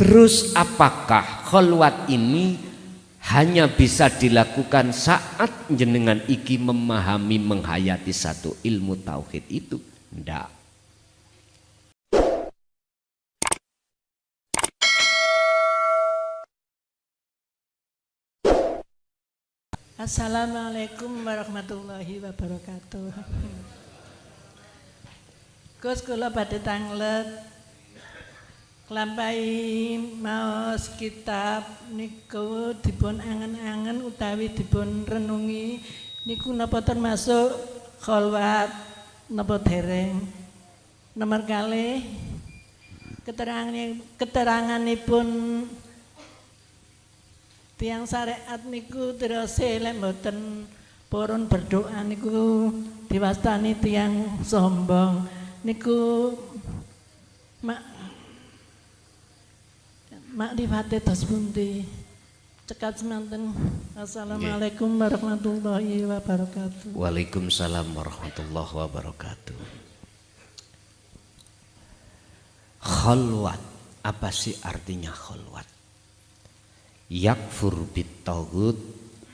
Terus apakah kholwat ini hanya bisa dilakukan saat jenengan iki memahami menghayati satu ilmu tauhid itu? Ndak. Assalamualaikum warahmatullahi wabarakatuh. Gus kula badhe tanglet nglampahi maos kitab niku dipun angen-angen utawi dipun renungi niku napa termasuk kholwat napa dereng. Nomor kalih keteranganipun tiang syariat niku terose lek mboten purun berdoa niku diwastani tiang sombong niku makrifate dos pundi cekat semanten. Assalamualaikum warahmatullahi wabarakatuh. Waalaikumsalam warahmatullahi wabarakatuh. Kholwat, apa sih artinya kholwat? Yakfur bit-taghut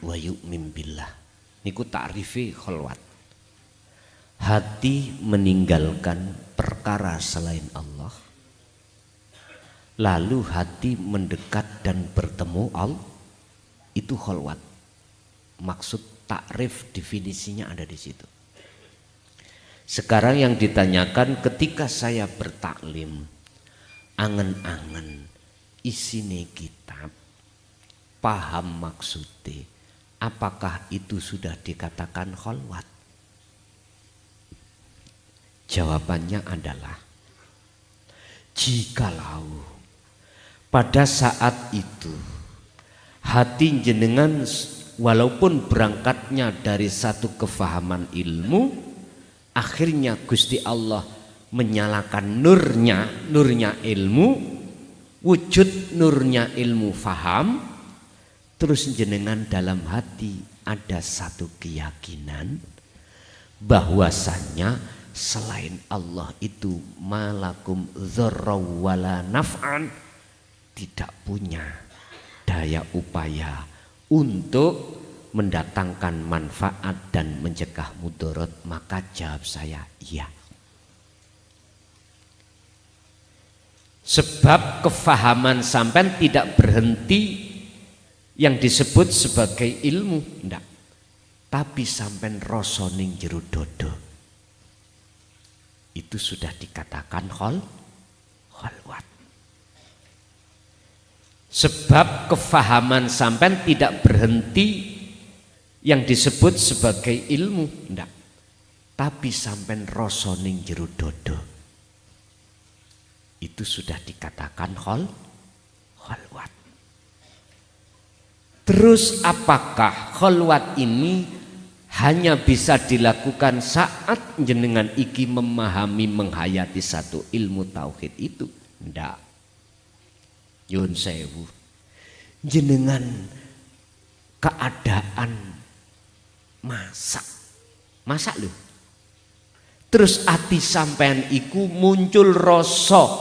wa yu'min billah. Niku ta'rifi kholwat. Hati meninggalkan perkara selain Allah, lalu hati mendekat dan bertemu Allah, itu kholwat. Maksud takrif definisinya ada di situ. Sekarang yang ditanyakan, ketika saya bertaklim, angen-angen isine kitab, paham maksudnya, apakah itu sudah dikatakan kholwat? Jawabannya adalah, jikalau pada saat itu hati jenengan walaupun berangkatnya dari satu kefahaman ilmu, akhirnya Gusti Allah menyalakan nurnya ilmu, wujud nurnya ilmu faham. Terus jenengan dalam hati ada satu keyakinan bahwasannya selain Allah itu malakum dzarra wala naf'an, tidak punya daya upaya untuk mendatangkan manfaat dan mencegah mudarat. Maka jawab saya iya. Sebab kefahaman sampean tidak berhenti yang disebut sebagai ilmu, enggak, tapi sampean rasa ning jero dodo, itu sudah dikatakan kholwat. Sebab kefahaman sampean tidak berhenti yang disebut sebagai ilmu, enggak, tapi sampean rasa ning jero dodo, itu sudah dikatakan kholwat. Terus apakah kholwat ini hanya bisa dilakukan saat jenengan iki memahami menghayati satu ilmu tauhid itu? Ndak. Yun sewu, jenengan keadaan masak loh. Terus ati sampean iku muncul rasa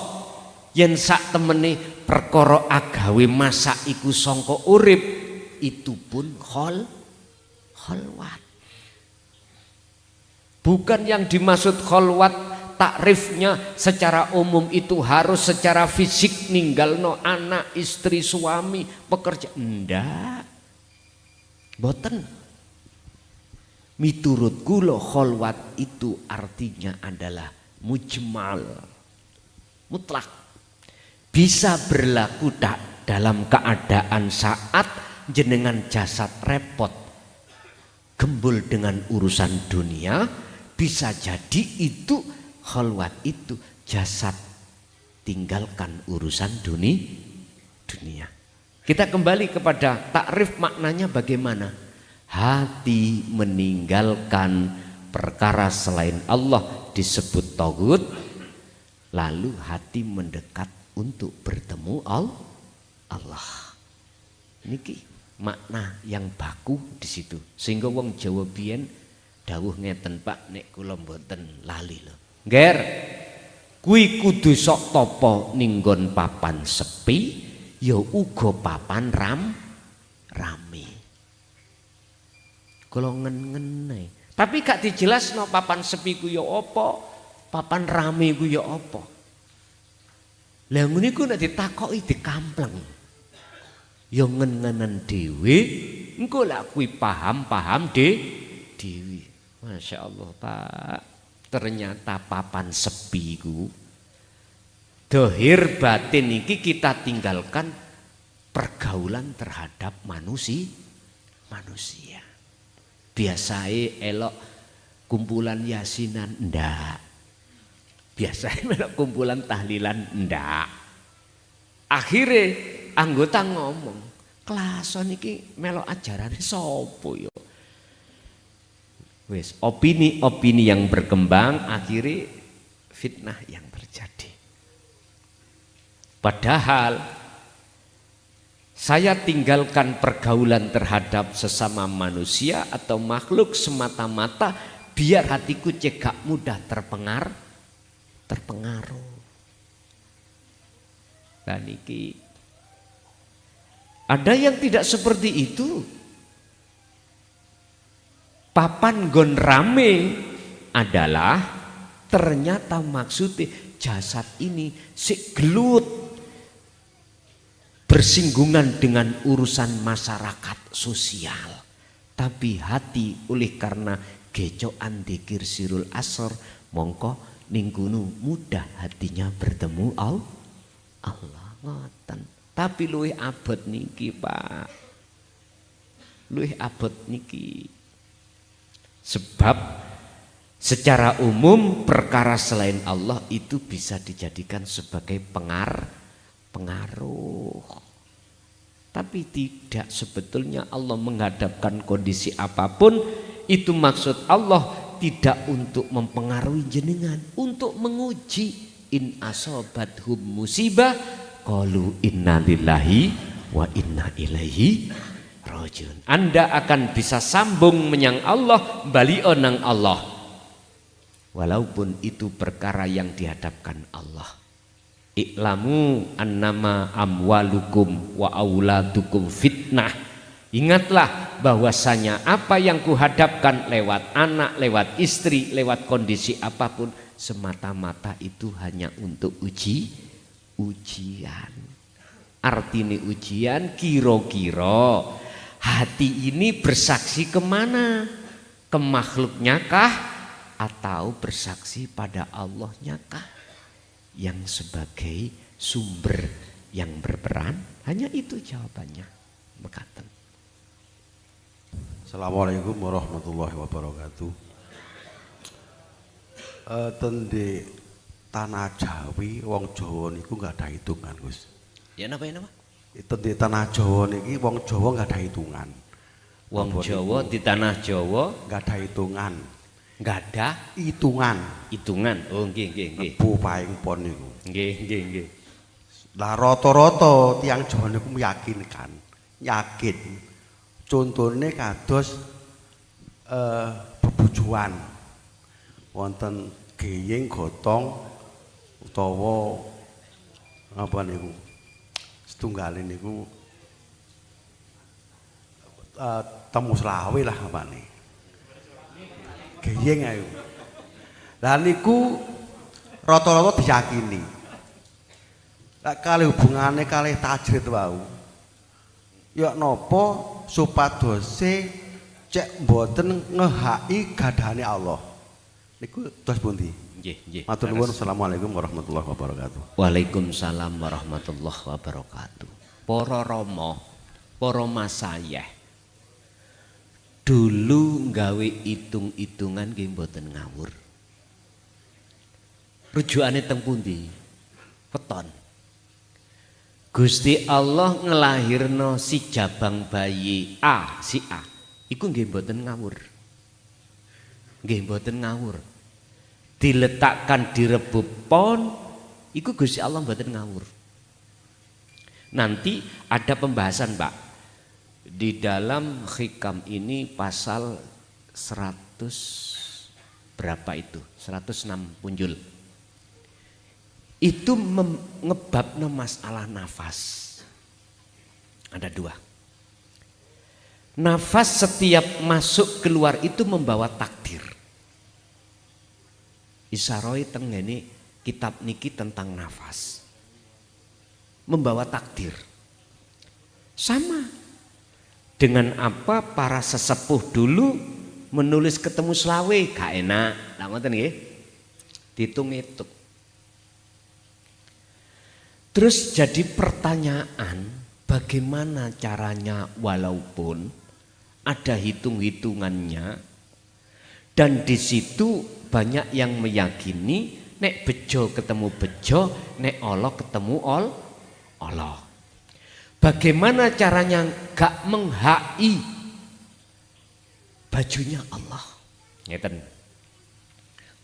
yen sak temene perkara agawe masak iku sangka urip, itu pun kholwat. Bukan yang dimaksud kholwat takrifnya secara umum itu harus secara fisik ninggalno anak, istri, suami, pekerja. Ndak. Boten. Miturut kula kholwat itu artinya adalah mujmal, mutlak. Bisa berlaku dalam keadaan saat jenengan jasad repot gembul dengan urusan dunia, bisa jadi itu kholwat itu jasad tinggalkan urusan dunia. Kita kembali kepada takrif maknanya bagaimana? Hati meninggalkan perkara selain Allah disebut taghut, lalu hati mendekat untuk bertemu Allah. Niki makna yang baku di situ. Sehingga wong Jawa biyen dawuh ngeten, Pak, nek kula mboten lali lho. Ngger, Kuwi kudu sok topo ninggon papan sepi, ya uga papan rame. Kula ngen-ngene. Tapi gak dijelasno papan sepi ku ya apa, papan rame ku ya apa. Lah ngene iku nek ditakoki dikampleng. Ya ngen-ngenen dhewe, engko lak kuwi paham dhewe. Masya Allah Pak. Ternyata papan sepi ku dohir batin iki kita tinggalkan pergaulan terhadap manusia. Biasanya elok kumpulan yasinan ndak. Biasanya elok kumpulan tahlilan ndak. Akhirnya anggota ngomong, kelason iki melok ajarane sapa ya? Wes opini yang berkembang akhirnya fitnah yang terjadi. Padahal saya tinggalkan pergaulan terhadap sesama manusia atau makhluk semata-mata biar hatiku cegak mudah terpengaruh. Dan iki ada yang tidak seperti itu. Papan gon rame adalah ternyata maksudnya jasad ini sik gelut bersinggungan dengan urusan masyarakat sosial, tapi hati oleh karena gecokan dikir sirul asor mongko ninggunu mudah hatinya bertemu Allah ngoten. Tapi luwih abot niki Pak, luwih abot niki. Sebab secara umum perkara selain Allah itu bisa dijadikan sebagai pengaruh. Tapi tidak, sebetulnya Allah menghadapkan kondisi apapun itu maksud Allah tidak untuk mempengaruhi jenengan, untuk menguji. In asobathum musibah qalu inna lillahi wa inna ilaihi rajiun. Anda akan bisa sambung menyang Allah, bali'o nang Allah. Walaupun itu perkara yang dihadapkan Allah. I'lamu annama amwalukum wa auladukum fitnah. Ingatlah bahwasanya apa yang kuhadapkan lewat anak, lewat istri, lewat kondisi apapun semata-mata itu hanya untuk ujian. Artinya ujian kira-kira hati ini bersaksi kemana? Ke makhluknya kah? Atau bersaksi pada Allahnya kah? Yang sebagai sumber yang berperan? Hanya itu jawabannya. Mekaten. Assalamualaikum warahmatullahi wabarakatuh. Tende tanah Jawi, wong Jawa niku nggak ada hitungan, Gus. Ya napa? Tende tanah Jawa niki wong Jawa nggak ada hitungan. Wong Jawa di tanah Jawa nggak ada hitungan. Nggak ada hitungan. Oh nggih. Nebu paing pon niku. Nggih. Lah rata-rata tiyang Jawa niku meyakinkan. Yakin. Contone kados bebujuan. Wonten geyeng gotong utawa apa niku setunggal niku temu selawe lah apa nih geyeng ayo. Lah niku rata-rata diyakini. Lah kalih hubungane kalih tajrid wau. Ya napa supadose cek mboten ngehaki gadane Allah. Niku terus pundi? Nggih. Matur nuwun. Assalamualaikum warahmatullahi wabarakatuh. Waalaikumsalam warahmatullahi wabarakatuh. Para rama, para masayih. Dulu nggawe itung-itungan nggih mboten ngawur. Rujukane teng pundi? Weton. Gusti Allah ngelahirno si jabang bayi si A. Iku nggih mboten ngawur. Nggih mboten ngawur. Diletakkan di rebub pon, iku Gusti Allah mboten ngawur. Nanti ada pembahasan, Pak. Di dalam hikam ini pasal 100 berapa itu? 106 punjul. itu ngebabna masalah nafas. Ada dua. Nafas setiap masuk keluar itu membawa takdir. Isaroi tenggene kitab niki tentang nafas. Membawa takdir. Sama dengan apa para sesepuh dulu menulis ketemu selawe gak enak. Lah ngoten nggih. Ditung-itung. Terus jadi pertanyaan, bagaimana caranya walaupun ada hitung-hitungannya dan di situ banyak yang meyakini nek bejo ketemu bejo, nek Allah ketemu Allah. Bagaimana caranya gak menghai bajunya Allah? Ngeten.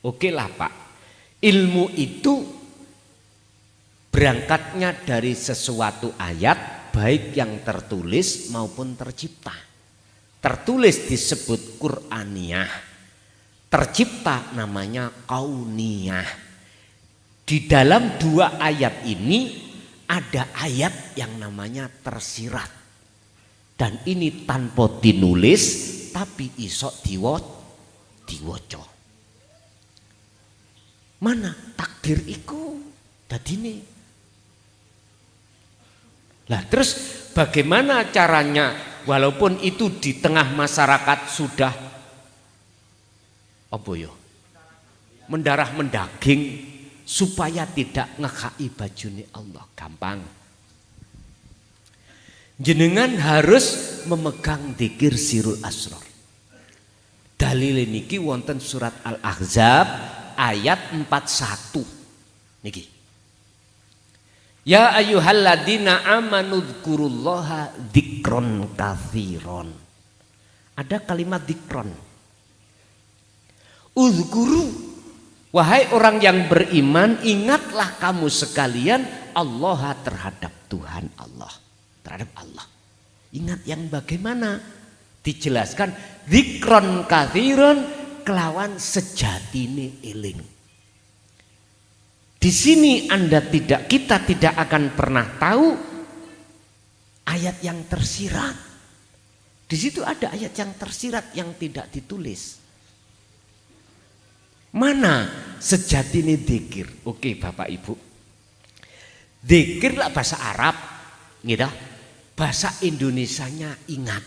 Oke lah Pak, ilmu itu berangkatnya dari sesuatu ayat baik yang tertulis maupun tercipta. Tertulis disebut Qur'aniyah, tercipta namanya kauniyah. Di dalam dua ayat ini ada ayat yang namanya tersirat. Dan ini tanpa dinulis tapi iso diwoco. Mana takdir iku dadine? Lah terus bagaimana caranya walaupun itu di tengah masyarakat sudah apa ya? Mendarah mendaging supaya tidak ngekai bajune Allah. Gampang. Jenengan harus memegang dzikir sirul asrar. Dalil niki wonten surat Al-Ahzab ayat 41 niki. Ya ayyuhalladzina amanu dzkurullaha dzikron katsiron. Ada kalimat dzikron. Udzkuru, wahai orang yang beriman, ingatlah kamu sekalian Allah terhadap Tuhan Allah, terhadap Allah. Ingat yang bagaimana? Dijelaskan dzikron katsiron kelawan sejatine eling. Di sini kita tidak akan pernah tahu ayat yang tersirat. Di situ ada ayat yang tersirat yang tidak ditulis. Mana sejatine dzikir? Oke Bapak Ibu. Dzikir lah bahasa Arab, gitu. Bahasa Indonesianya ingat.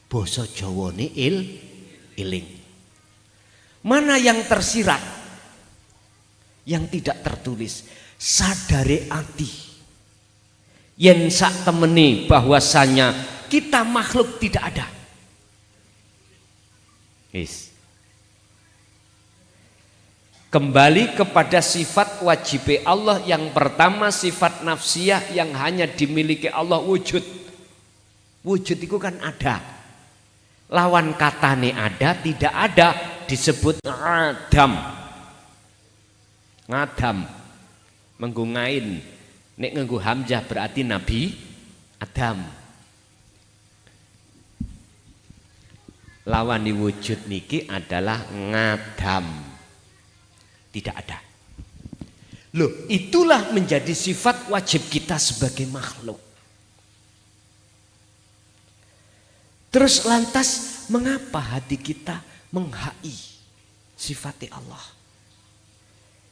Basa Jawane eling. Mana yang tersirat? Yang tidak tertulis, sadare ati yen sak temeni bahwasanya kita makhluk tidak ada. Kembali kepada sifat wajib Allah. Yang pertama sifat nafsiyah yang hanya dimiliki Allah, wujud. Wujud itu kan ada. Lawan katane ada, tidak ada disebut adam. Ngadam menggungain nek nganggo hamzah berarti Nabi Adam. Lawan wujud niki adalah ngadam, tidak ada. Loh, itulah menjadi sifat wajib kita sebagai makhluk. Terus lantas mengapa hati kita menghai sifat Allah?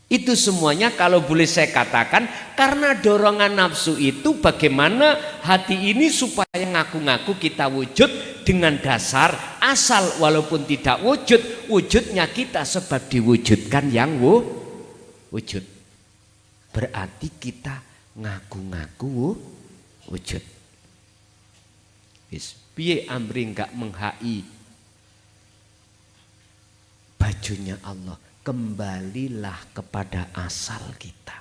Itu semuanya kalau boleh saya katakan karena dorongan nafsu itu bagaimana hati ini supaya ngaku-ngaku kita wujud dengan dasar asal walaupun tidak wujud, wujudnya kita sebab diwujudkan yang wujud. Berarti kita ngaku-ngaku wujud. Piye amri enggak menghai bajunya Allah? Kembalilah kepada asal kita.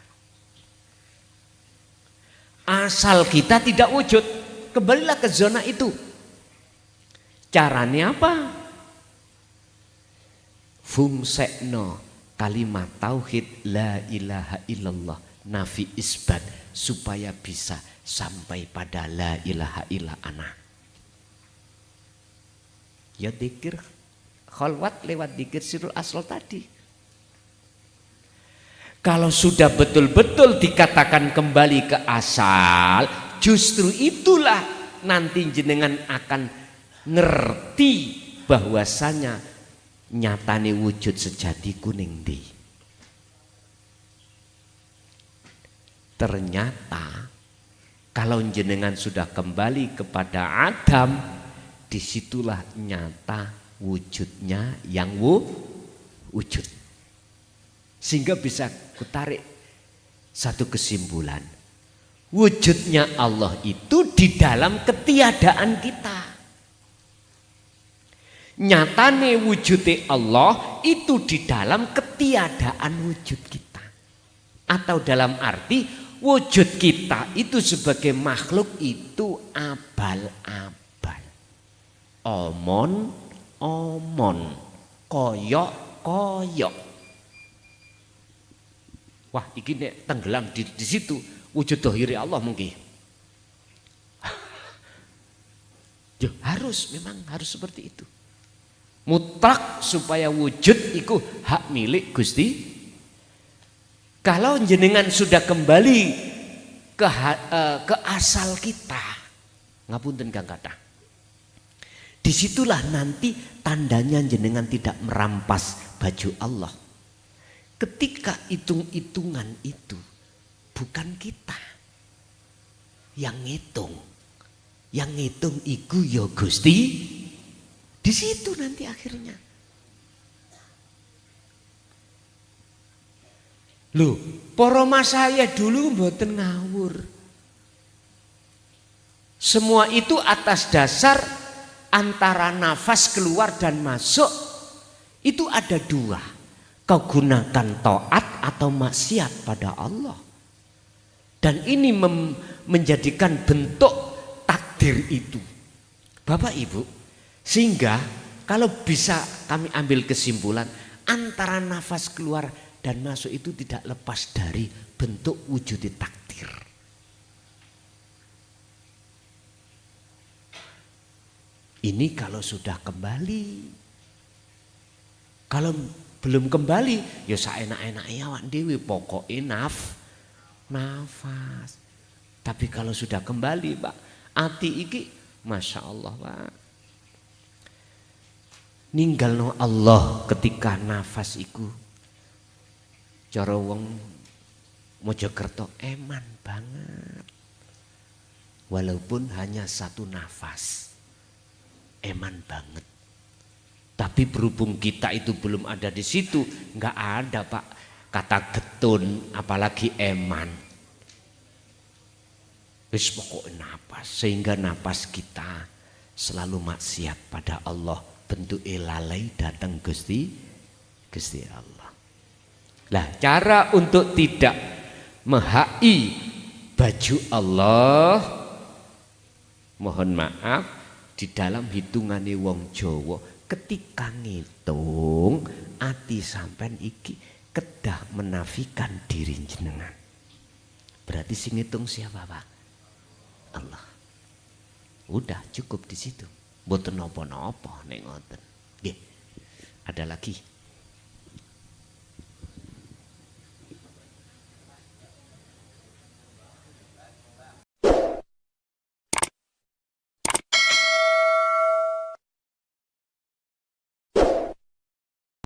Asal kita tidak wujud, kembalilah ke zona itu. Caranya apa? Fungsekno kalimat tauhid la ilaha illallah nafi isbat supaya bisa sampai pada la ilaha illa ana. Ya dzikir khalwat lewat dzikir sirul asal tadi. Kalau sudah betul-betul dikatakan kembali ke asal, justru itulah nanti jenengan akan ngerti bahwasanya nyatane wujud sejati kuning di. Ternyata kalau jenengan sudah kembali kepada Adam, disitulah nyata wujudnya yang wujud. Sehingga bisa kutarik satu kesimpulan. Wujudnya Allah itu di dalam ketiadaan kita. Nyatane wujudnya Allah itu di dalam ketiadaan wujud kita. Atau dalam arti wujud kita itu sebagai makhluk itu abal-abal. Omon, koyok. Wah, iki nek tenggelam di situ wujud dohiri Allah mungkin. Ya, memang harus seperti itu. Mutlak supaya wujud itu hak milik Gusti. Kalau jenengan sudah kembali ke asal kita, ngapunten Kang Kathah. Disitulah nanti tandanya jenengan tidak merampas baju Allah. Ketika hitung-hitungan itu bukan kita yang ngitung. Yang ngitung iku ya Gusti. Di situ nanti akhirnya. Loh, para mas saya dulu mboten ngawur. Semua itu atas dasar antara nafas keluar dan masuk itu ada dua. Kau gunakan taat atau maksiat pada Allah. Dan ini menjadikan bentuk takdir itu. Bapak Ibu, sehingga kalau bisa kami ambil kesimpulan antara nafas keluar dan masuk itu tidak lepas dari bentuk wujud takdir. Ini kalau sudah kembali. Kalau belum kembali, ya saenak-enake awak dhewe pokoke nafas. Tapi kalau sudah kembali, Pak, ati iki Masya Allah, Pak. Ninggalno Allah ketika nafas iku. Cara wong Mojokerto eman banget. Walaupun hanya satu nafas. Eman banget. Tapi berhubung kita itu belum ada di situ, nggak ada Pak kata getun, apalagi eman. Wis pokok napas, sehingga napas kita selalu maksiat pada Allah, bentuk lalai datang Gusti Allah. Lah cara untuk tidak menghai baju Allah, mohon maaf di dalam hitungane wong Jawa. Ketika ngitung ati sampean iki kedah menafikan diri jenengan. Berarti sing ngitung siapa, Pak? Allah. Udah cukup di situ. Mboten napa-napa nek ngoten. Nggih. Ada lagi?